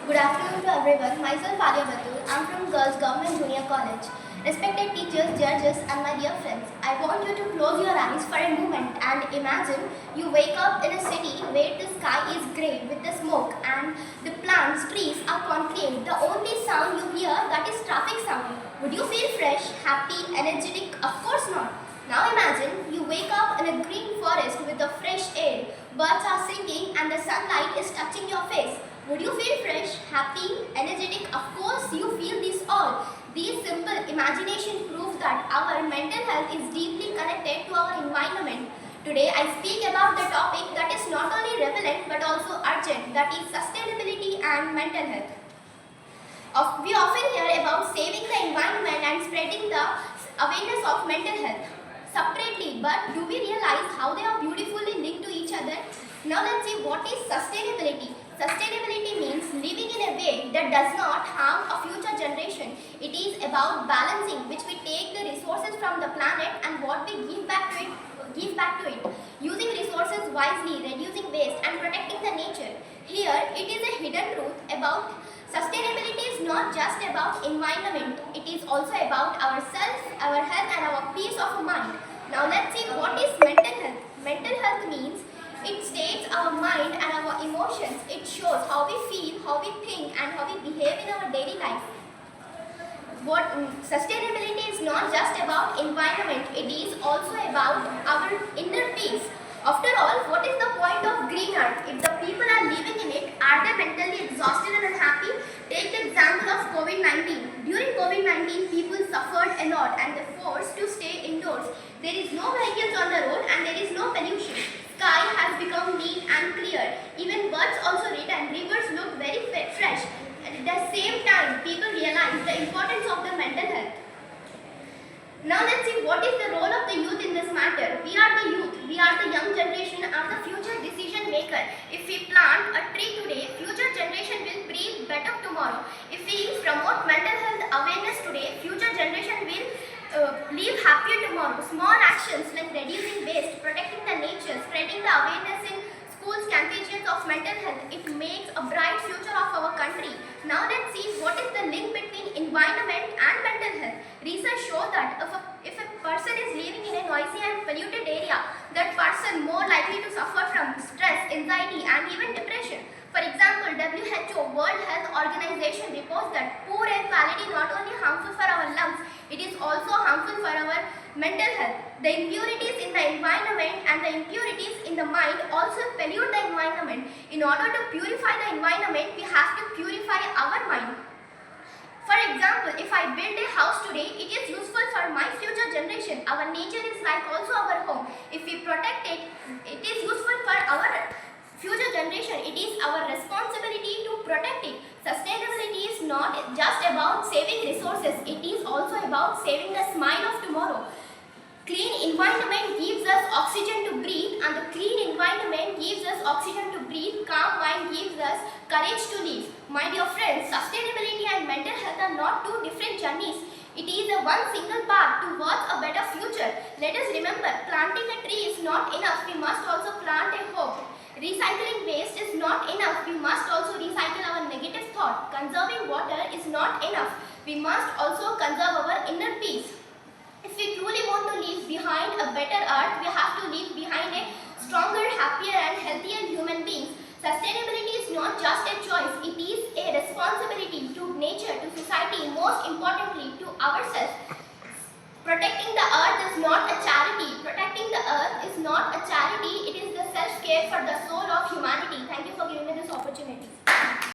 Good afternoon to everyone. Myself Alia Batul. I'm from Girls Government Junior College. Respected teachers, judges and my dear friends, I want you to close your eyes for a moment and imagine you wake up in a city where the sky is grey with the smoke and the plants, trees are concrete. The only sound you hear that is traffic sound. Would you feel fresh, happy, energetic? Of course not. Now imagine you wake up in a green forest with the fresh air. Birds are singing and the sunlight is touching your face. Would you feel fresh, happy, energetic? Of course you feel this all. These simple imagination prove that our mental health is deeply connected to our environment. Today I speak about the topic that is not only relevant but also urgent, that is sustainability and mental health. We often hear about saving the environment and spreading the awareness of mental health separately, but do we realize how they are beautifully linked to each other? Now let's see what is sustainability. Sustainability means living in a way that does not harm a future generation. It is about balancing which we take the resources from the planet and what we give back to it. Using resources wisely, reducing waste and protecting the nature. Here it is a hidden truth about sustainability is not just about environment. It is also about ourselves, our health and our peace of mind. Now let's see what is mental health. Mental health means it states our mind and our emotions. It shows how we feel, how we think and how we behave in our daily life. Sustainability is not just about environment, it is also about our inner peace. After all, what is the point of green earth? If the people are living in it, are they mentally exhausted and unhappy? Take the example of COVID-19. During COVID-19, people suffered a lot and they forced to stay indoors. There is no vehicles on the road and there is no pollution. Sky has become neat and clear. Even birds also read and rivers look very fresh. At the same time, people realize the importance of the mental health. Now let's see what is the role of the youth in this matter. We are the youth, we are the young generation, are the future decision maker. If we plant a tree today, future generation will breathe better tomorrow. If we promote mental health awareness today, future generation will live happier tomorrow. Small actions like reducing waste, protecting the nature, spreading the awareness in schools, campaigns of mental health, it makes a bright future of our country. Now let's see what is the link between environment and mental health. Research shows that if a person is living in a noisy and polluted area, that person more likely to suffer from stress, anxiety and even depression. For example, WHO, World Health Organization reports that poor air quality not only harmful for our lungs, it is also harmful for our mental health. The impurities in the environment and the impurities in the mind also pollute the environment. In order to purify the environment, we have to purify our mind. For example, if I build a house today, it is useful for my future generation. Our nature is like also our home. If we protect it, it is useful for our future generation. It is our responsibility to protect it. Sustainability is not just about saving resources, it is also about saving the smile of tomorrow. Clean environment gives us oxygen to breathe and the clean environment gives us oxygen to breathe. Calm mind gives us courage to live. My dear friends, sustainability and mental health are not two different journeys. It is a one single path towards a better future. Let us remember, planting a tree is not enough. We must also plant a hope. Recycling waste is not enough. We must also recycle our negative thought. Conserving water is not enough. We must also conserve our inner peace. If we truly want to leave behind a better earth, we have to leave behind a stronger, happier and healthier human beings. Sustainability is not just a choice, it is a responsibility to nature, to society, most importantly to ourselves. Protecting the earth is not a charity. Protecting the earth is not a charity, it is the self-care for the soul of humanity. Thank you for giving me this opportunity.